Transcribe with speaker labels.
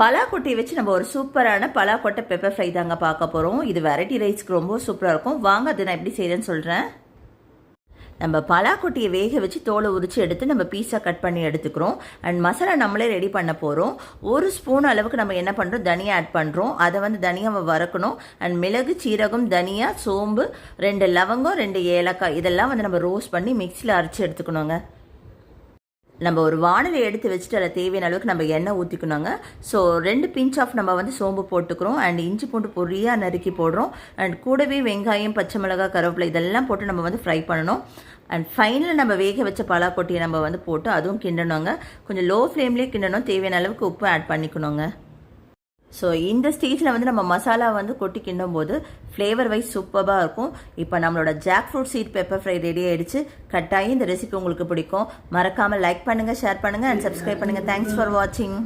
Speaker 1: பலாக்கொட்டையை வச்சு நம்ம ஒரு சூப்பரான பலாக்கொட்டை பெப்பர் ஃப்ரை தாங்க பார்க்க போகிறோம். இது வெரைட்டி ரைஸ்க்கு ரொம்ப சூப்பராக இருக்கும். வாங்க அது நான் எப்படி செய்கிறேன்னு சொல்கிறேன். நம்ம பலாக்கொட்டையை வேக வச்சு தோலை உரித்து எடுத்து நம்ம பீஸாக கட் பண்ணி எடுத்துக்கிறோம். அண்ட் மசாலா நம்மளே ரெடி பண்ண போகிறோம். 1 ஸ்பூன் அளவுக்கு நம்ம என்ன பண்ணுறோம், தனியா ஆட் பண்ணுறோம். அதை வந்து தனியாவை வறுக்கணும். அண்ட் மிளகு, சீரகம், தனியா, சோம்பு, 2 லவங்கம், 2 ஏலக்காய் இதெல்லாம் வந்து நம்ம ரோஸ்ட் பண்ணி மிக்சியில் அரைச்சி எடுத்துக்கணுங்க. நம்ம ஒரு வானலை எடுத்து வச்சுட்டு அதில் தேவையான அளவுக்கு நம்ம எண்ணெய் ஊற்றிக்கணுங்க. ஸோ 2 பிஞ்ச் ஆஃப் நம்ம வந்து சோம்பு போட்டுக்கிறோம். அண்ட் இஞ்சி பூண்டு பொரியாக நறுக்கி போடுறோம். அண்ட் கூடவே வெங்காயம், பச்சை மிளகாய், கருவேப்பிலை இதெல்லாம் போட்டு நம்ம வந்து ஃப்ரை பண்ணணும். அண்ட் ஃபைனலில் நம்ம வேக வச்ச பலாக்கொட்டையை நம்ம வந்து போட்டு அதுவும் கிண்டணுங்க. கொஞ்சம் லோ ஃப்ளேம்லேயே கிண்டணும். தேவையான அளவுக்கு உப்பு ஆட் பண்ணிக்கணுங்க. ஸோ இந்த ஸ்டேஜில் வந்து நம்ம மசாலா வந்து கொட்டி கிண்டும் போது ஃப்ளேவர் வைஸ் சூப்பராக இருக்கும். இப்போ நம்மளோட jackfruit seed pepper fry ready ஆகிடுச்சு. கட்டாயம் இந்த ரெசிபி உங்களுக்கு பிடிக்கும். மறக்காமல் லைக் பண்ணுங்கள், ஷேர் பண்ணுங்கள் அண்ட் சப்ஸ்கிரைப் பண்ணுங்கள். தேங்க்ஸ் ஃபார் வாட்சிங்.